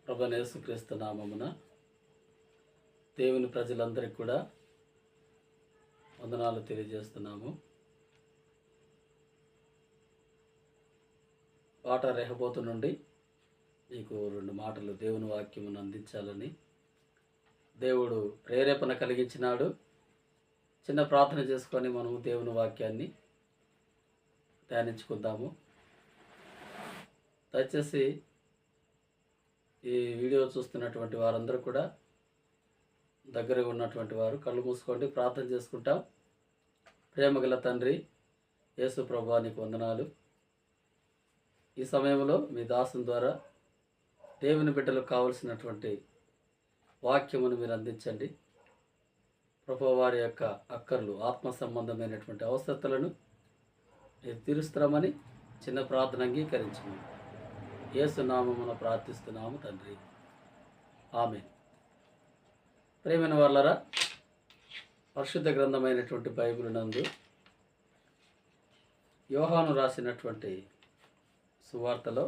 ప్రభువైన యేసుక్రీస్తు నామమున దేవుని ప్రజలందరికీ కూడా వందనాలు తెలియజేస్తున్నాము. పాట రెహబోతు నుండి మీకు 2 మాటలు దేవుని వాక్యమును అందించాలని దేవుడు ప్రేరేపణ కలిగించినాడు. చిన్న ప్రార్థన చేసుకొని మనము దేవుని వాక్యాన్ని ధ్యానించుకుందాము. దయచేసి ఈ వీడియో చూస్తున్నటువంటి వారందరూ కూడా దగ్గరగా ఉన్నటువంటి వారు కళ్ళు మూసుకోండి, ప్రార్థన చేసుకుంటాం. ప్రేమగల తండ్రి యేసు ప్రభువా, నీకు వందనాలు. ఈ సమయంలో మీ దాసుని ద్వారా దేవుని బిడ్డలకు కావలసినటువంటి వాక్యమును మీరు అందించండి. ప్రభువా, వారి యొక్క అక్కర్లు, ఆత్మ సంబంధమైనటువంటి అవసరతలను మీరు తీరుస్తామని చిన్న ప్రార్థన అంగీకరించము. యేసు నామమున ప్రార్థిస్తున్నాము తండ్రి, ఆమేన్. ప్రియమైన వాళ్ళరా, పరిశుద్ధ గ్రంథమైనటువంటి బైబిల్ నందు యోహాను రాసినటువంటి సువార్తలో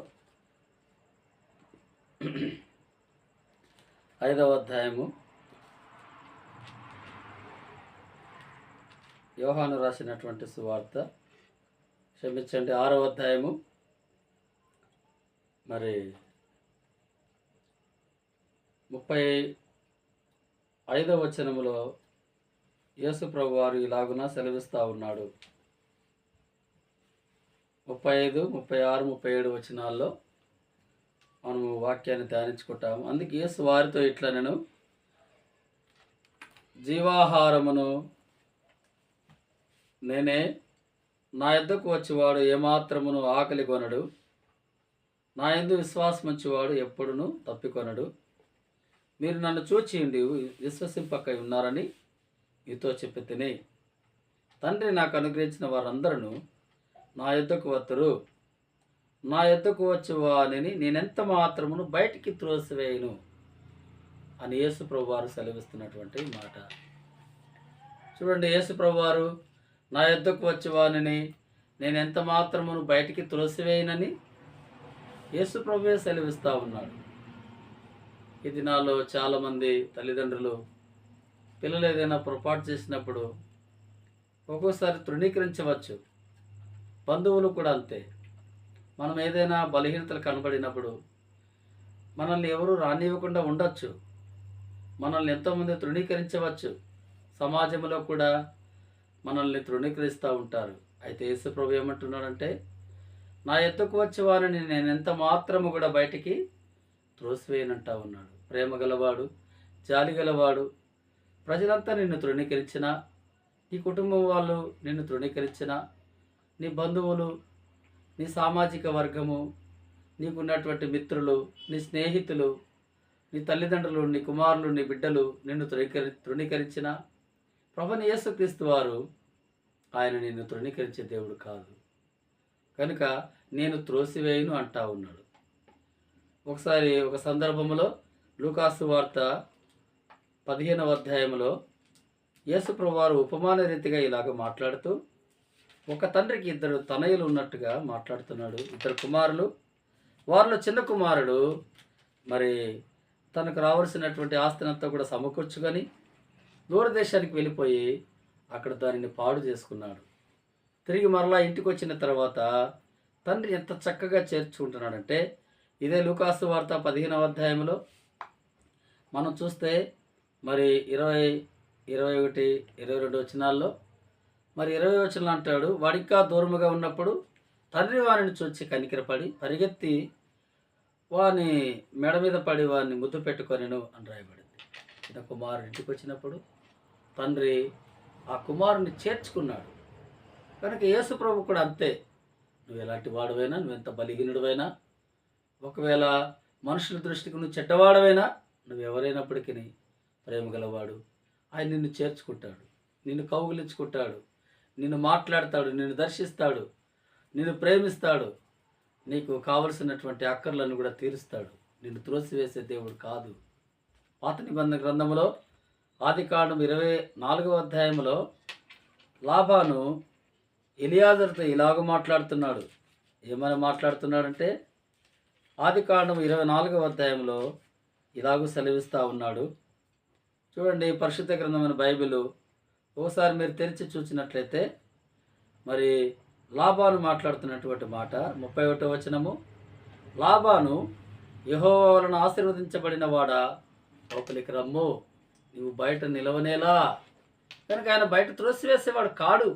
5వ అధ్యాయము, యోహాను రాసినటువంటి సువార్త 6వ అధ్యాయము మరి 35వ వచనములో యేసు ప్రభు వారు ఇలాగున సెలవిస్తూ ఉన్నాడు. 35, 36, 37 వచనాల్లో మనము వాక్యాన్ని ధ్యానించుకుంటాము. అందుకే యేసు వారితో ఇట్లా, నేను జీవాహారమును నేనే, నా యొద్దకు వచ్చేవాడు ఏమాత్రమును ఆకలి కొనడు, నా యందు విశ్వాసం ఉంచేవాడు ఎప్పుడును తప్పికొనడు. మీరు నన్ను చూచియుండి విశ్వసింపక ఉన్నారని మీతో చెప్పి తిని, తండ్రి నాకు అనుగ్రహించిన వారందరూ నా యొద్దకు వత్తురు, నా యొద్దకు వచ్చి వారిని నేనెంత మాత్రమును బయటికి త్రోసివేయను అని యేసు ప్రభు వారు సెలవిస్తున్నటువంటి మాట. చూడండి, యేసు ప్రభు వారు నా యొద్దకు వచ్చి వారిని నేనెంత మాత్రమును బయటికి త్రోసివేయనని యేసు ప్రభువే సెలవిస్తూ ఉన్నాడు. ఈ దినాల్లో చాలామంది తల్లిదండ్రులు పిల్లలు ఏదైనా పొరపాటు చేసినప్పుడు ఒక్కోసారి తృణీకరించవచ్చు. బంధువులు కూడా అంతే. మనం ఏదైనా బలహీనతలు కనబడినప్పుడు మనల్ని ఎవరు రానివ్వకుండా ఉండొచ్చు, మనల్ని ఎంతోమంది తృణీకరించవచ్చు. సమాజంలో కూడా మనల్ని తృణీకరిస్తూ ఉంటారు. అయితే యేసు ప్రభు ఏమంటున్నాడంటే, నా ఎత్తుకు వచ్చే వారిని నేను ఎంత మాత్రము కూడా బయటికి త్రోసివేయనంటా ఉన్నాడు. ప్రేమ గలవాడు, జాలి గలవాడు. ప్రజలంతా నిన్ను తృణీకరించినా, నీ కుటుంబం వాళ్ళు నిన్ను తృణీకరించినా, నీ బంధువులు, నీ సామాజిక వర్గము, నీకున్నటువంటి మిత్రులు, నీ స్నేహితులు, నీ తల్లిదండ్రులు, నీ కుమారులు, నీ బిడ్డలు నిన్ను తృణీకరించిన ప్రభువైన యేసుక్రీస్తు వారు ఆయన నిన్ను తృణీకరించే దేవుడు కాదు. కనుక నేను త్రోసివేయను అంటా ఉన్నాడు. ఒకసారి ఒక సందర్భంలో లూకాసు వార్త 15వ అధ్యాయంలో యేసు ప్రభు వారు ఉపమాన రీతిగా ఇలాగ మాట్లాడుతూ, ఒక తండ్రికి 2 తనయులు ఉన్నట్టుగా మాట్లాడుతున్నాడు. 2 కుమారులు. వారిలో చిన్న కుమారుడు మరి తనకు రావాల్సినటువంటి ఆస్తినంతా కూడా సమకూర్చుకొని దూరదేశానికి వెళ్ళిపోయి అక్కడ దానిని పాడు చేసుకున్నాడు. తిరిగి మరలా ఇంటికి వచ్చిన తర్వాత తండ్రి ఎంత చక్కగా చేర్చుకుంటున్నాడంటే, ఇదే లూకాసు వార్త 15వ అధ్యాయంలో మనం చూస్తే మరి 20, 21, 22 వచనాల్లో మరి 20 వచనాలు అంటాడు, వాడికా దూరముగా ఉన్నప్పుడు తండ్రి వారిని చూచి కనికరపడి పరిగెత్తి వాని మెడ మీద పడి వారిని ముద్దు పెట్టుకొనెను అని రాయబడింది. చిన్న కుమారుడు ఇంటికి వచ్చినప్పుడు తండ్రి ఆ కుమారుని చేర్చుకున్నాడు. కనుక యేసు ప్రభు కూడా అంతే. నువ్వు ఎలాంటి వాడువైనా, నువ్వెంత బలహీనుడివైనా, ఒకవేళ మనుషుల దృష్టికి నువ్వు చెడ్డవాడవైనా, నువ్వు ఎవరైనప్పటికీ ప్రేమ గలవాడు. ఆయన నిన్ను చేర్చుకుంటాడు, నిన్ను కౌగిలించుకుంటాడు, నిన్ను మాట్లాడతాడు, నిన్ను దర్శిస్తాడు, నిన్ను ప్రేమిస్తాడు, నీకు కావలసినటువంటి అక్కర్లను కూడా తీరుస్తాడు. నిన్ను త్రోసివేసే దేవుడు కాదు. పాత నిబంధన గ్రంథంలో ఆదికాండం 24వ అధ్యాయంలో లాబాను ఎలియాజరుతో ఇలాగ మాట్లాడుతున్నాడు. ఏమని మాట్లాడుతున్నాడంటే, ఆదికాండం 24వ అధ్యాయంలో ఇలాగూ సెలవిస్తూ ఉన్నాడు. చూడండి, పరిశుద్ధ గ్రంథమైన బైబిల్ ఒకసారి మీరు తెరిచి చూసినట్లయితే మరి లాబాను మాట్లాడుతున్నటువంటి మాట 31వ వచనము. లాబాను, యెహోవా వలన ఆశీర్వదించబడిన వాడా, లోపలికి రమ్ము, నువ్వు బయట నిలవనేలా. కనుక ఆయన బయట త్రోసివేసేవాడు కాడు.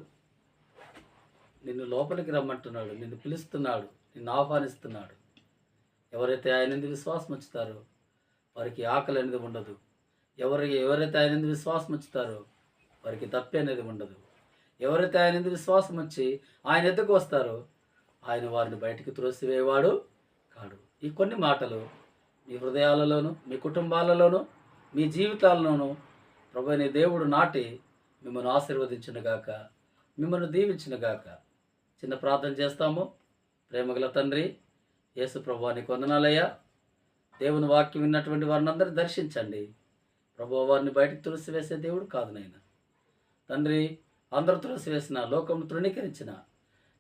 నిన్ను లోపలికి రమ్మంటున్నాడు, నిన్ను పిలుస్తున్నాడు, నిన్ను ఆహ్వానిస్తున్నాడు. ఎవరైతే ఆయన యందు విశ్వాసం ఉంచుతారో వారికి ఆకలి అనేది ఉండదు. ఎవరైతే ఆయన యందు విశ్వాసం ఉంచుతారో వారికి తప్పి అనేది ఉండదు. ఎవరైతే ఆయన యందు విశ్వాసం ఉంచి ఆయన ఎద్దుకు వస్తారో ఆయన వారిని బయటికి త్రోసివేవాడు కాడు. ఈ కొన్ని మాటలు మీ హృదయాలలోను, మీ కుటుంబాలలోను, మీ జీవితాలలోనూ ప్రభువైన దేవుడు నాటి మిమ్మల్ని ఆశీర్వదించునుగాక, మిమ్మల్ని దీవించునుగాక. చిన్న ప్రార్థన చేస్తాము. ప్రేమగల తండ్రి యేసు ప్రభువా, నీకు వందనాలయ్యా. దేవుని వాక్యం విన్నటువంటి వారిని అందరూ దర్శించండి ప్రభువా. వారిని బయటకు తులసివేసే దేవుడు కాదు నాయన తండ్రి. అందరూ తులసివేసిన, లోకం తృణీకరించిన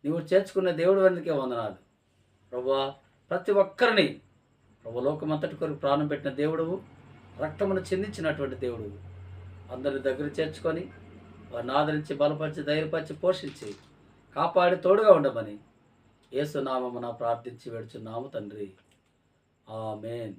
నీవు చేర్చుకునే దేవుడు అందుకే వందనాలు ప్రభువా. ప్రతి ఒక్కరిని ప్రభు లోకమంతటి కొరకు ప్రాణం పెట్టిన దేవుడువు, రక్తమును చెందించినటువంటి దేవుడు. అందరి దగ్గర చేర్చుకొని వారిని ఆదరించి, బలపరిచి, ధైర్యపరిచి, పోషించి, కాపాడి తోడుగా ఉండమని యేసు నామమున ప్రార్థించి వేడుచున్నాము తండ్రి. ఆమేన్.